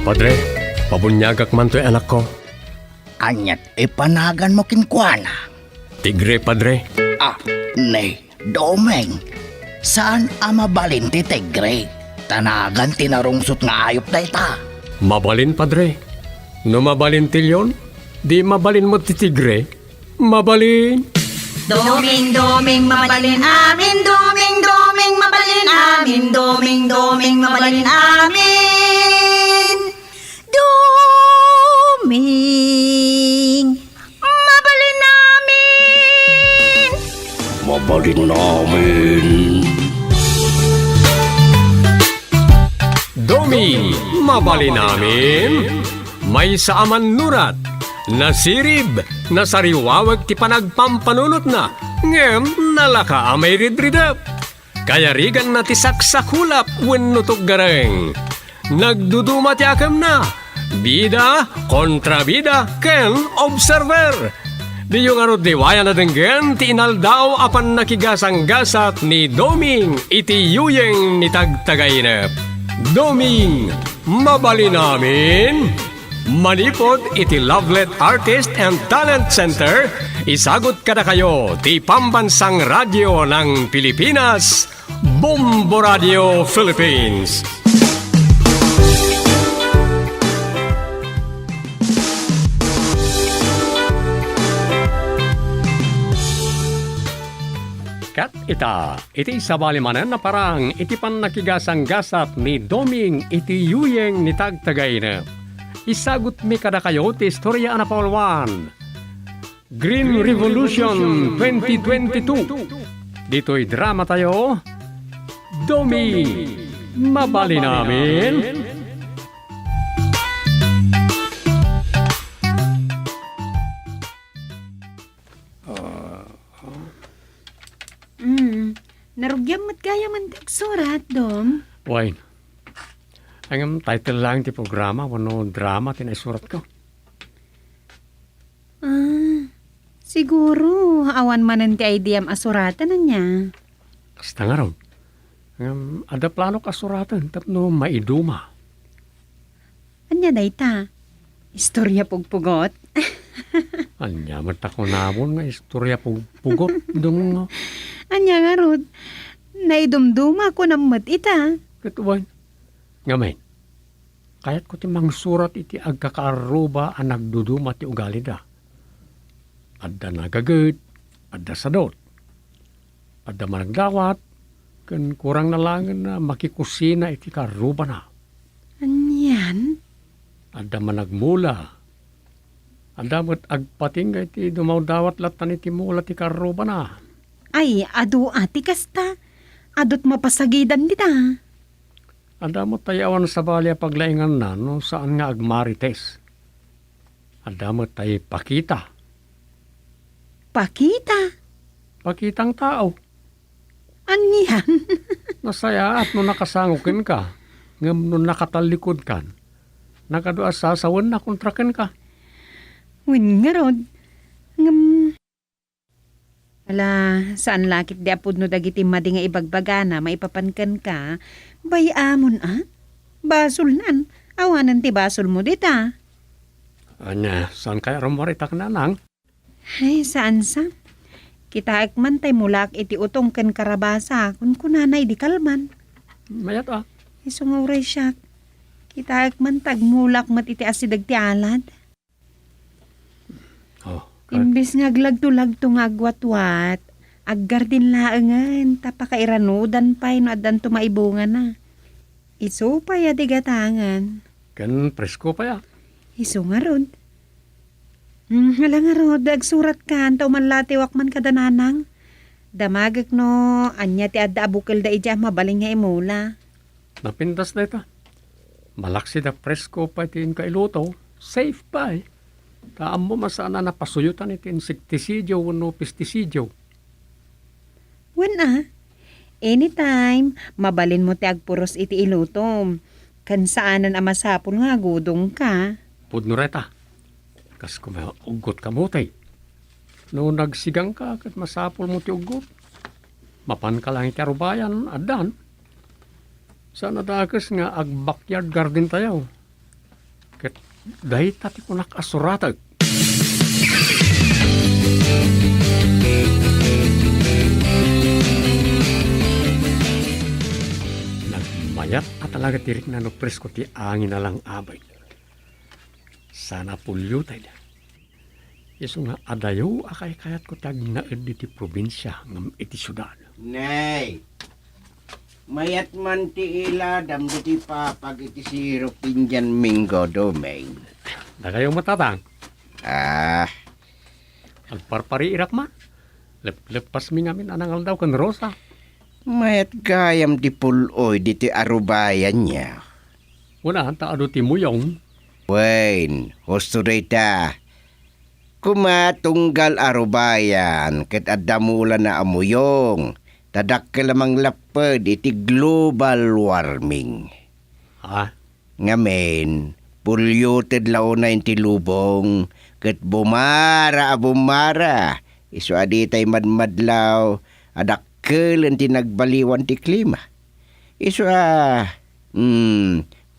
Padre, pabunyagak man to'y anak ko. Anyat ipanagan mo kinkwana. Tigre, Padre. Nay, Domeng. Saan mabalin ti Tigre? Tanagan tinarungsot nga ayop na ita. Mabalin, Padre. No mabalin tilyon, di mabalin mo ti Tigre. Mabalin. Doming, doming, mabalin amin. Doming, doming, mabalin amin. Doming, doming, mabalin amin. Doming, mabalin amin. Mabalin namin. Domi, mabalin namin. May saaman nurat, nasirib, nasariwawag ti panagpampanunot na, ngem nalaka amay ridridap. Kaya rigan na ti saksakulap wenno gareng. Nagduduma ti akam na, bida, kontrabida, ken observer. Di yung arod diwaya na denggen, ti inaldaw apan nakigasang-gasat ni Doming iti yuyeng ni tagtagainep. Doming, mabalin namin. Manipod iti Lovelet Artist and Talent Center, isagot kada kayo ti Pambansang Radyo ng Pilipinas, Bombo Radio Philippines. Kat iti sabalimanan na parang iti pan nakigasang-gasat ni Doming iti yuyeng ni tagtagainep. Isagot mi kada kayo ti istorya na Paulwan. Green Revolution 2022. Dito'y drama tayo. Domi, mabali namin. Narugyam mat kaya man surat, Dom. Wine. Ang title lang ti programa, wano drama tinaisurat ko. Siguro, awan manan ti idea asuratan na niya. Kasta nga ron. Ada plano kasuratan, tapno maiduma. Anya dayta? Istorya pugpugot? Anya, matako namon nga istorya pugot. Dung, Anya nga rod, naidumduma ko na mat ita. katuwan. Ngamen, kayat ko ti mangsurat iti agkakaaruba ang nagduduma ti ugali da. Adda nagagad, adda sadot. Adda managdawat, kan kurang na lang na makikusina iti karuba na. Anyan? Adda managmula. Adda mo't agpatingga iti dumawdawat latan iti mula ti karuba na. Ay, adu ati kasta. Adot mapasagidan dita. Adda mo't tayawan sa balya paglaingan na no saan nga agmarites. Adda mo't tayo pakita. Pakita? Pakitang tao. Anyan? Nasaya at no nakasangukin ka. Ngam no nakatalikod kan. Nakadua sasawan na kontraken ka. Win nga rod. Ala, saan lakit di apod no dagiti madi nga ibagbagana, maipapankan ka, bayamon Basol nan, awanan ti basol mo dita. Anya, saan kaya rumaritak na nang? Ay, saan sa? Kita akman tay mulak iti utong ken karabasa, kun kunanay di kalman. Mayat ah. Isunguray siya. Kita akman tagmulak mat iti asidag ti alad. Oh, Imbis nga glagto-lagto nga agwat-wat, aggardin laengan, tapakairanudan pa'y no adan tumaibungan na. Iso pa ya digatangan. kan presko pa ya. Iso nga rod. Hala nga rod, agsurat ka, taw man latiwak man kadananang. Damagak no, anya ti adda abukil da ija, mabaling nga imula. Napintas na ito. Malaksi da presko pa itin kailuto. Safe pa eh. Taan mo masana napasuyutan iti insektisidyo wano pestisidyo. Wen anytime, mabalin mo ti agpuros iti ilutom. Kan saanan amasapol nga gudong ka. Pudno reta. Kas ugot ka mo tay. No nagsigang ka kat masapol mo ti ugot. Mapan ka lang iti arubayan, adan. Sana dakas nga ag-backyard garden tayo. Ket dahi tati ko nakasuratag. Nagmayat at talaga tirik na no presko ti angin na lang abay. Sana pulyutay na. Iso nga adayo akay kayat ko tag naed iti probinsya ngam iti syudad. Nay, mayat man ti ila dam ti papag iti siro pinjan minggo domeng. Dagayong matatang. Ah, Agparpari irak man. Lepas mi ngamin anangal daw kan Rosa. mayat gayam ti puloy diti arubayan niya. Una hanta ado ti muyong. Wain, husto rita. Kumatunggal arubayan ket adamulan na amuyong. Tadak lamang lapad iti global warming. Ha? Ngamen, polluted launa ti lubong, ket bumara. Isu aditay madmadlaw, adakkel ti nagbaliwan ti klima. Isu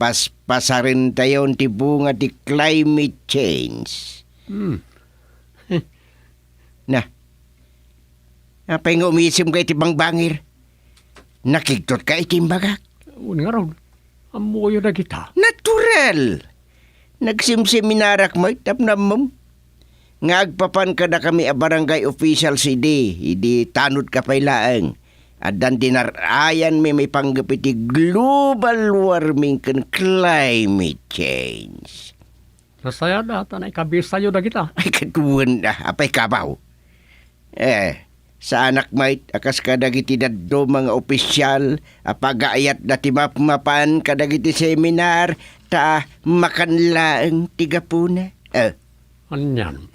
paspasarin tayon ti bunga ti climate change. Na, apay nga umisim kay ti bangbangir. Nakigtot ka itimbagak. Una nga raw. Amuyo na kita. Natural. Nagsimseminarak mo, tapnam mo. Ngagpapan ka na kami a barangay official idi tanod ka pailaang. At dan dinarayan may panggapit ti global warming kan climate change. Nasaya na, tanay kabisayo na kita. Ay katuwan na, apay kabaw. Sa anak mait, akas kadagiti daddo mga opisyal, apagaayat na ti mapan kadagiti seminar, ta makanlaang tigapuna. Anyan.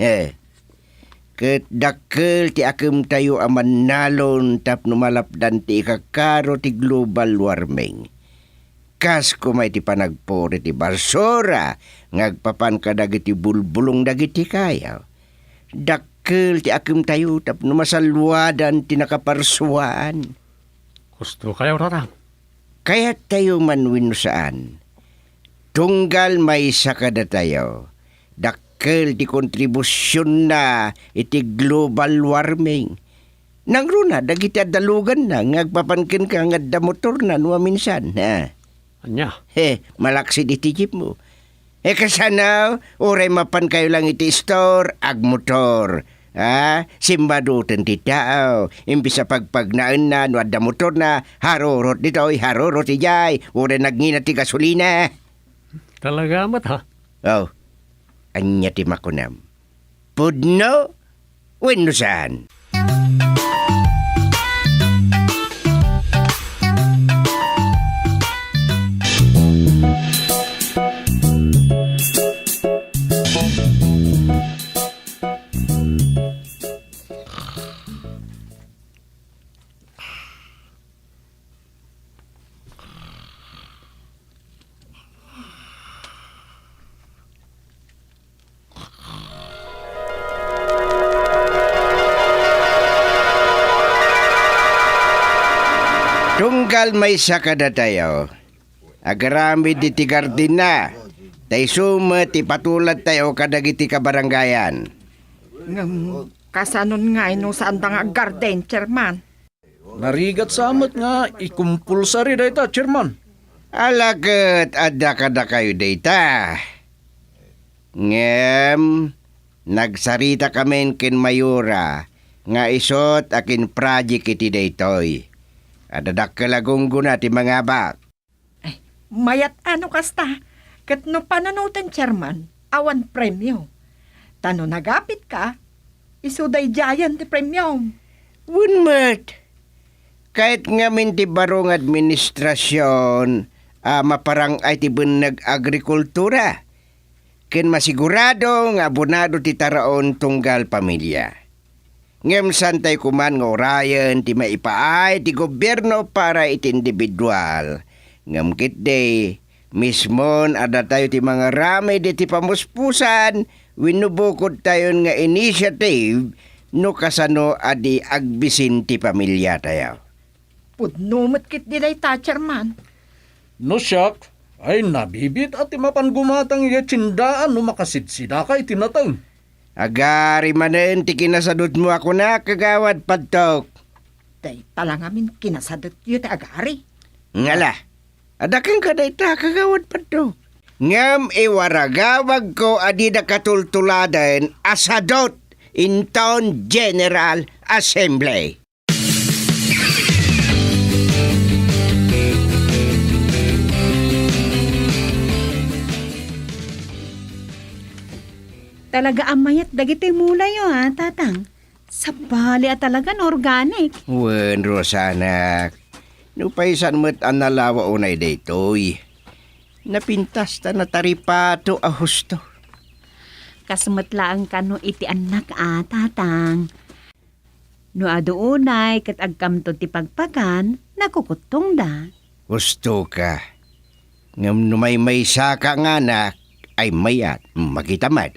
Ket dakkel ti akem tayo aman nalon tap numalapdan ti ikakaro ti global warming. Kas kumay ti panagpore ti barsora, ngagpapan kadagiti bulbulong dagiti kayaw. Dakkel ti akem tayo tap numasalwadan ti nakaparsuan. Gusto kayo rarang. Kaya tayo man wino saan. Tunggal may sakada tayo. Dakkel ti kontribusyon na iti global warming. Nangruna, dagiti adalugan na, ngagpapankin ka nga da motor na nuwa minsan. Anya. Malaksid iti jeep mo. Kasana, oray mapan kayo lang iti store, ag motor. Simbadutan ti tao. Imbisa pagpagnaan na, no adda motor na, harorot dito'y, harorot ijay, oray nagngina ti gasolina. Talaga amat ha. Anya ti makunam. Pudno, wenno saan? Tunggal may sakada tayo. Agarami di ti gardina. Tay suma ti patulad tayo kadagiti kabaranggayan. Kasanon nga ino saan nga garden, chairman. Narigat sa amat nga, ikumpulsari da ita, chairman. Alagat adda kada kayo data. Ngem, nagsarita kamen kin Mayura nga isot akin project iti daytoy. Adadak kalagunggo na ti mga bak. Mayat ano kasta, kat no pananutan, chairman, awan premyo. Tano nagapit ka, isuday giant ti premyo. Wunmat, kahit nga min ti barong administrasyon, maparang ay ti bunag agrikultura. Ken masigurado nga abonado ti taraon tunggal pamilya. Ngem santay kuman nga orayan ti maipaay ti gobyerno para iti individual. Ngem kitday, mismon ada tayo ti mga ramay di ti pamuspusan, winubukod tayo nga initiative no kasano adi agbisin ti pamilya tayo. Pudnumot kit dilay ta, chairman. No shock, Ay nabibit at imapan gumatang iya tsindaan no makasidsida ka itinatang. Agari manen ti kinasadot mo ako na kagawad padtok. Day talang amin kinasadot yu ti agari. Ngala, adakan ka da ita kagawad padtok. Ngam iwaragawag ko adi da katultuladan asadot in town General Assembly. Talaga amayat dagiti mulay yo ha, tatang. Sabali at talaga no organic. Wen, Rosanak. Nupaisan mo't analawa unay daytoy. Napintas ta na taripato a husto. Kasmatlaan ka no iti anak tatang. No adoonay kat agkamto ti pagpagan, nakukutong da. Husto ka. Ngam numay saka nga anak ay mayat makitamad.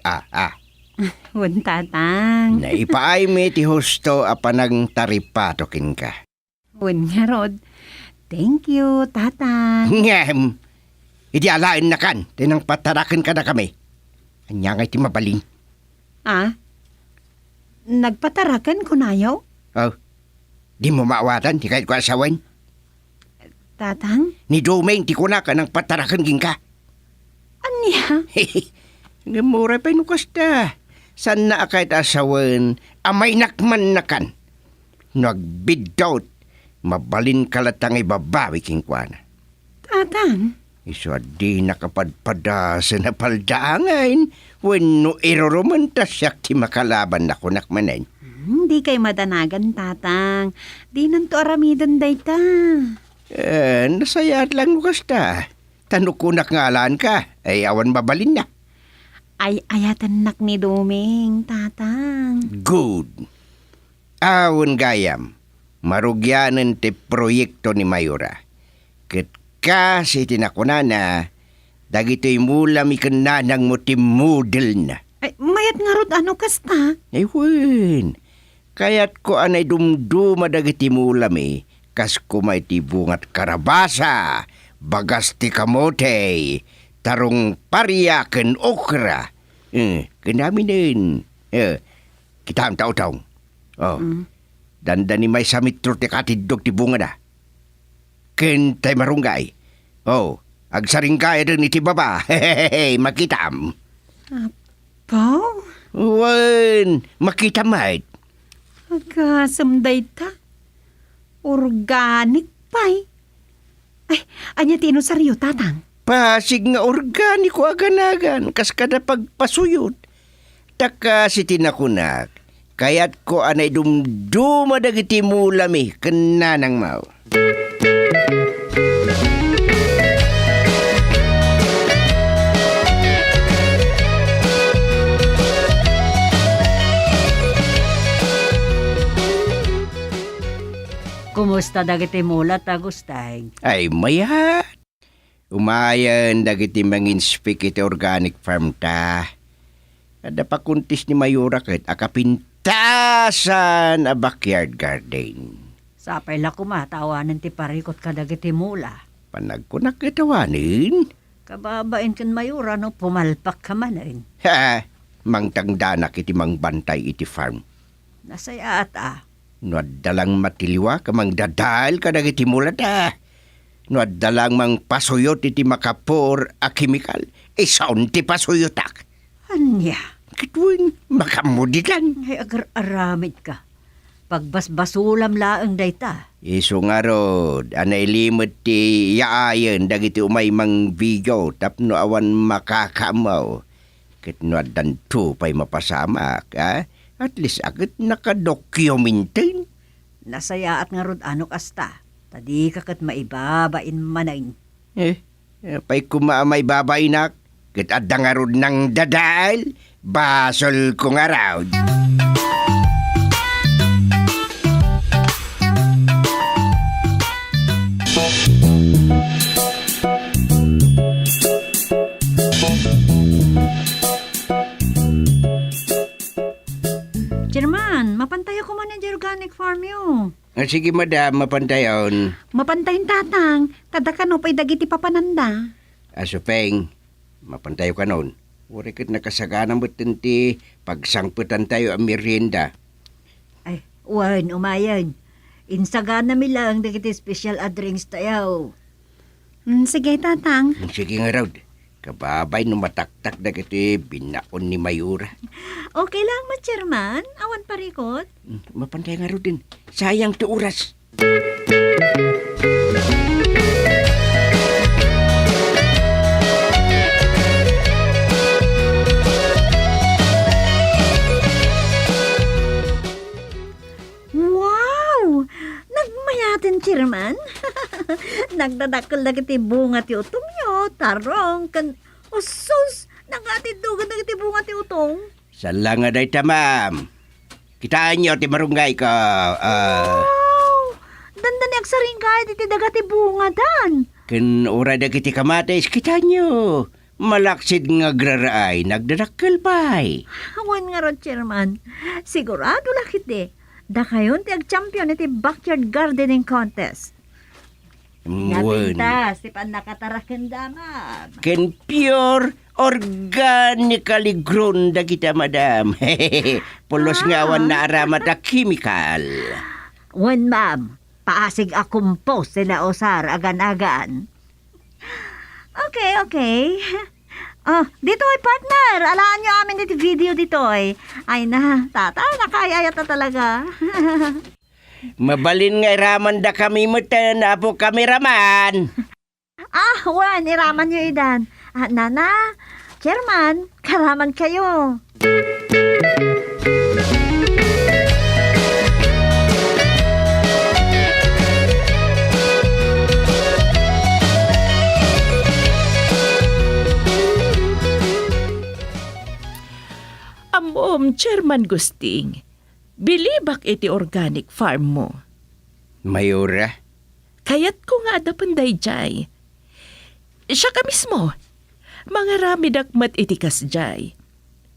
Wan tatang. Naipaay me ti husto a panang taripatokin ka. Wan nga rod. Thank you, tatang. Ngam, hindi alain na kan. Tinang patarakin ka na kami. Anya nga iti mabaling. Nagpatarakan ko na yaw? Oh, di mo maawatan, di kahit ko asawan. Tatang? Ni Domain, di ko na ka ng patarakan ging ka. Anya? Ngamura pa nukas ta. San na kahit asawan, amay nakman na kan. Nagbidot, mabalin kalatang ibabawi king kwana. Tatang? Iso di nakapadpada sa napaldaangain when no irorumantas siyak ti makalaban na kunakmanan. Di kay madanagan, tatang. Di nanto aramidan day ta. Nasayat lang nukas ta. Tanukunak ngalan ka, ay awan mabalin na. Ay ayatan nak ni Doming, tatang. Good. Awan gayam, marugyanan ti proyekto ni Mayura. Ket kasi tinakunana, dagito'y mula mi kananang mo ti model na. Ay, mayat nga rod ano kasta? Ay, wen. Kaya't ko anay dumduma dagiti mula mi, kas kumay ti bungat karabasa, bagas ti kamote, tarong pariyaken okra. Kanamin din. Kita ang tao-taong. Oh. Dandani may samitro ti katidog ti bunga na. Kentay marunggay. Oh, agsaring kaya din iti baba. Hehehe, makitam. Pao? Wen, makitamay. Agkasamday ta. Organic pay. Ay, anya tino saryo, tatang. Pasig nga organiko aganagan, kas kada pagpasuyod. Taka si tinakunak, kaya't ko anay dumduma dagiti mulami, kananang mau. Kumusta dagiti mulat agustay? Ay mayat. Umayan dagiti manginspik iti organic farm ta. Kada pakuntis ni Mayura ket akapintasan a backyard garden. Sapay la kumatawanan ti parikot ka dagiti mula. Panagkunak itawanin. Kababain kan mayura no pumalpak ka manin. Ha, mangtangdanak iti mangbantay iti farm. Nasaya ata. No dalang matiliwa ka mangdadal ka dagiti mulat No dalang mang pasuyot iti makapor a chemical. Isaon ti pasuyutak. Anya? Kitwin makamudikan. Ay agar-aramid ka. Pagbasbasulam laang dayta. Iso nga rod, anay limot ti yaayan dagiti umay mang video tapno awan makakamaw. Ket no adanto pay mapasamak, At least agad nakadokumentin. Nasaya at nga rod anok asta. Tadi kakat maibabain manain. Pay kumaamay babainak, ket adda nga rod ng dadal, basol ko nga raw. Chairman, mapantay ako man yung organic farm yo. Sige madam, mapantayon. Mapantayin, tatang. Kada ka no pa'y dagiti papananda. Asupeng, mapantayo ka noon. Wari kat nakasagana mo ti pagsangputan tayo ang merienda. Ay, wan, umayan. Insagan na mi lang dagiti special drinks tayo. Sige, tatang. Sige nga raw, kababay no mataktak na kiti binaon ni Mayura. Okay lang ma, Chairman. Awan parikot. Mapantay nga raw din. Sayang ti oras. Wow! Nagmayatin, Chairman. Nagdadakol na kiti bunga ti utong yo, tarong, kan... Usus! Nagatidugan na kiti bunga ti utong. Sala nga day ta, ma'am. Kitaan niyo ti marunggay ka. Wow! Dandan ni agsaring kaya ti dagati bunga dan. Ken ura da kiti kamatis, kitaan niyo. Malaksid nga graraay, nagdadakkel pa'y. Awan nga ron, Chairman. Sigurado lakit da kayon ti ag-champion iti backyard gardening contest. Wen. Natintas, ti pan nakatarakan daman. Ken pure organically grown da kita, madam. Pulos nga awan na aramat a chemical. Wen, ma'am, paasig a compost sila osar agan-agan. Okay. Oh, dito'y partner. Alaan nyo amin dito video dito'y. Ay na, tata, nakayayat na talaga. Mabalin nga iraman da kami muten, apo kameraman. Wan, iraman nyo idan. Nana, Chairman, karaman kayo. Amom, Chairman Gusting, bilibak iti organic farm mo. Mayura, Kayat ko nga da panday jay. Siya ka mismo, mga rami dakmat iti kasjay.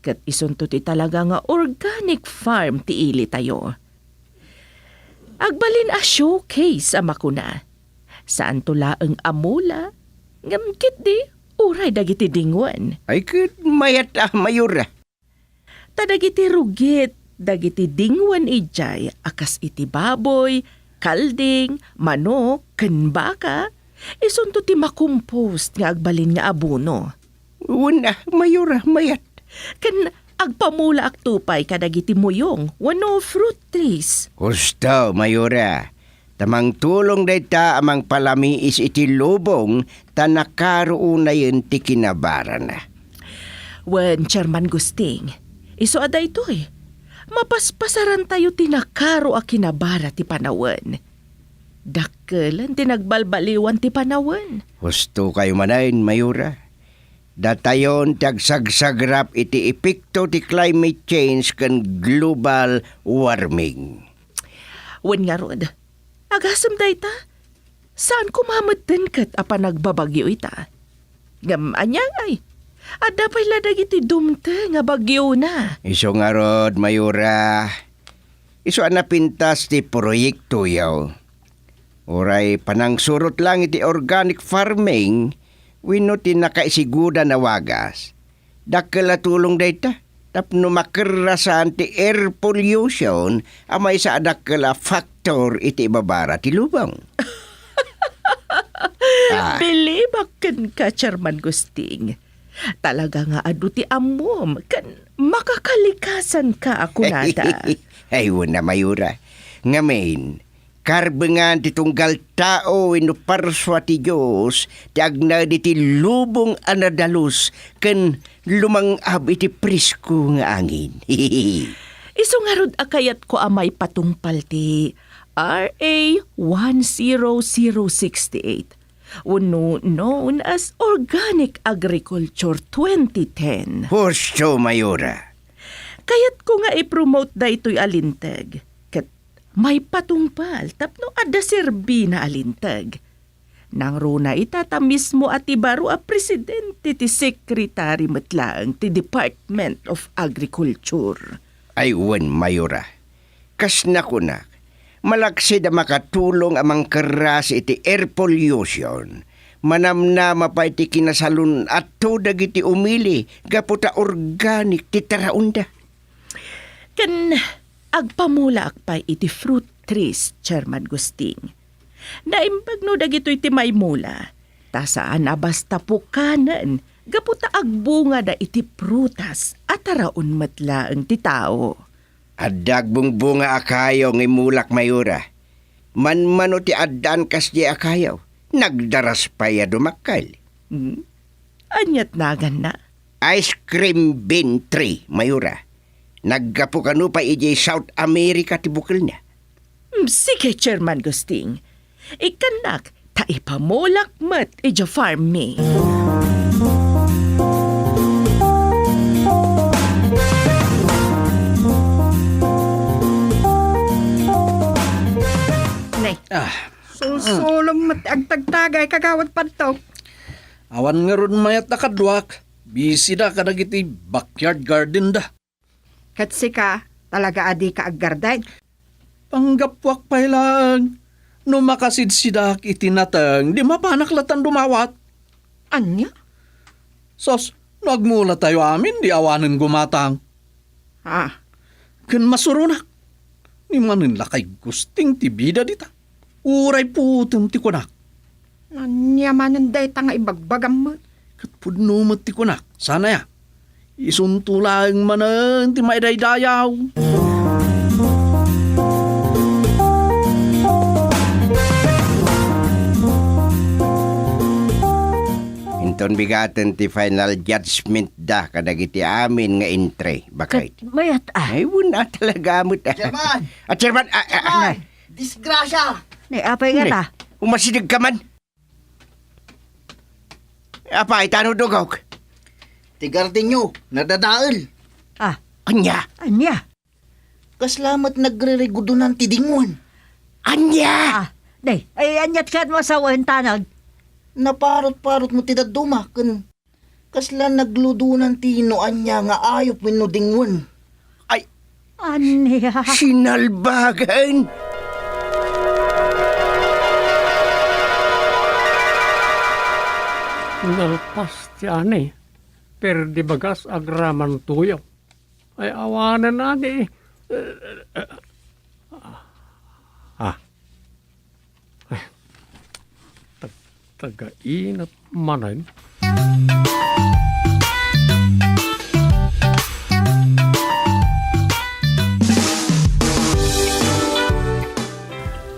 Kat isunto ti talaga nga organic farm ti ili tayo. Agbalin a showcase ama ko na. Saan tula ang amula? Ngamkit di, uray dagiti dingwan. ay kat mayat Mayura. Tadagiti rugit, dagiti dingwan ijay, akas iti baboy, kalding, manok, ken baka, isunto ti makompost nga agbalin nga abono. Una, Mayura, mayat. Ken agpamula aktupay kadagiti muyong, wano fruit trees. Gusto, Mayura. Tamang tulong dayta amang palamiis iti lubong tanakaroon na yun ti kinabaran na. Wen, Chairman Gusting, iso aday ito mapaspasaran tayo tinakaro a kinabara ti panawan. Dakkelan tinagbalbaliwan ti panawan. Gusto kayo manayin, Mayura. Datayon tagsagsagrap iti epekto ti climate change kan global warming. Wen nga rod, agasam day ta, saan kumamatan kat a panagbabagyo ita? Ngam anyang ay, ada pa'y ladag iti dumte nga bagyo na. Iso nga rod, Mayura. Iso na pintas ti proyekto yaw. Oray panang surot lang iti organic farming, wino ti nakaisiguda na wagas. Dakkel tulong dayta. Tapno makerasan ti air pollution amay sa dakkel factor iti babara ti lubang. Bilibakan ka, Chairman Gusting. Talaga nga adu ti amom, kan makakalikasan ka ako nata. Ay, wala, Mayura. Ngamin, karbengan ti tunggal tao ino parswa ti Diyos, ti agna ti lubong anadalus, ken lumangab iti prisko nga angin. Iso nga rod akayat ko amay patungpal ti RA 10068. Uno known as Organic Agriculture 2010. Husto, Mayura. Kayat ko nga i-promote da ito'y alintag. Kat may patungpal tapno ada serbi na alintag. Nang runa itata mismo at ibaro a presidente ti sekretary matlaang ti Department of Agriculture. Ay, wan, Mayura. Kas na ko na. Malaksid a makatulong amang keras iti air pollution. manamna mapay ti kinasalun at to dagiti umili gaputa organic ti taraunda. Kan agpamula akpay iti fruit trees, Chairman Gusting. Naimbag no dagitoy ti may mula, ta saan basta pukanan, gaputa agbunga da iti prutas at taraon matla ang ti tao. Adagbong bunga akayaw ng mulak mayura. Manmano ti addaan kas di akayaw. Nagdaras pa ya dumakal. Anyat nagan na. Ice cream bean tree, mayura. Naggapo kanu pa ijay South America ti bukil niya. Sige, Chairman Gusting. Ikanak, taipamulak mat ija farm me. Nay, Sulsulong mat agtagtagay kagawad pantok. Awan nga ron mayat na kadwak. Busy da kadagiti backyard garden da. Katsi ka, talaga adi ka aggarday. Panggapwak pa lang. No makasid sidak itinatang, di mapanaklatan dumawat. Anya? Sos, nagmula tayo amin, di awanan gumatang. Ah, Kan masurunak. Ni manin lakay gusting ti bida dita. Uray putem ti kunak. anya manan day tanga ibagbagam mo. Kat pudno mo ti kunak. Sana ya. Isuntulang manan ti maidaydayaw. Inton bigaten ti final judgment da kadagiti amin nga intre. Bakit? Mayat Ay, wala talaga mo. Chairman! Chairman! Disgrasya! Nay, apay nga ta. Umasinig ka man. Apa, itano dugaw? Tigardin nyo, nadadaal. Ah, Anya! anya? Kaslamat nagre-regudo ng tidingon. Anya! Ah, nay, ay anyat ka at masawan tanag. Naparot-parot mo tidaduma kun kasla nagludo ng tinoan niya nga ayop winudingon. Anya? Sinalbagan! Nalpas ti ani. Per di bagas agraman tuyo. Ay awanan na di. Taga-inat manan.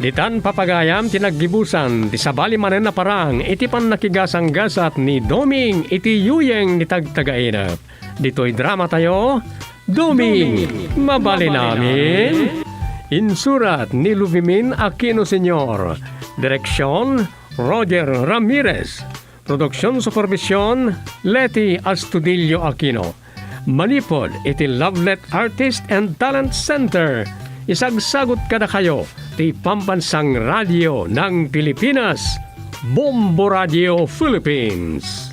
Ditan papagayam tinaggibusan ti sabali manen na parang iti pan nakigasang-gasat ni Doming iti yuyeng ni tagtagainap. Dito'y drama tayo, Doming, mabali namin. Insurat ni Luvimin Aquino Sr. Direksyon, Roger Ramirez. Produksyon Supervision, Leti Astudillo Aquino. Manipod iti Lovelet Artist and Talent Center. Isagsagot kada kayo ti Pambansang Radio ng Pilipinas, Bombo Radio Philippines.